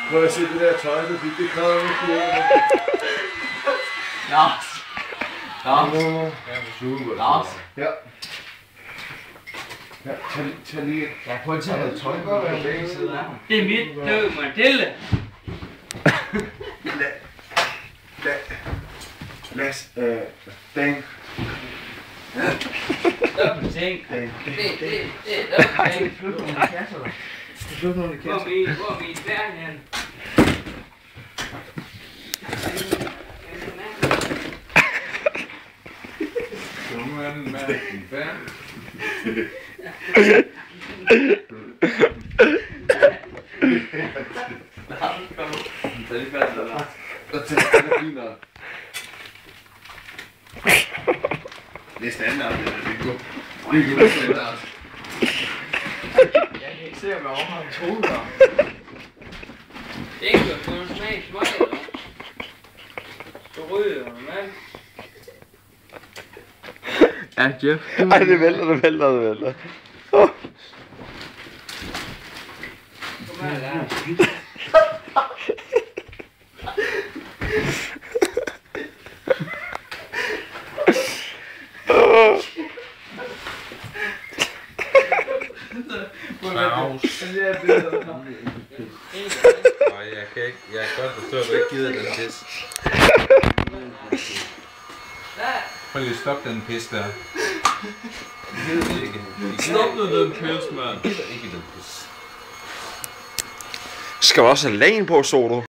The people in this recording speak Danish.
Prøv at se det der tøj, så fik det kræver med kurverne. Lars. Lars. Ja. Ja, tag lige. Ja, prøv at tage noget tøj. Det er mit død, Mathilde. Lad dang. Dobbelt ting. Det er dobbelt ting. Flyt nogle kasser der. Flyt nogle kasser. Hvor er min bær hen? Så nu er den med din bær. Tag lige fast der. Og tag det fint op. Det er standard, det er godt. Det er standard. Jeg kan ikke se, om jeg overholder en tone der. Det er ikke godt, for en smag smøg, eller? Du ryger, mand. Ja, Jeff. Ej, det vælter. Kom her, Lars. Og jeg kan godt forstå, at du ikke gider den pis. Prøv lige at stoppe den pis der. Jeg gider det ikke. Stop nu den pils, mand. Jeg gider ikke den pis. Skal du også have lagen på, så du?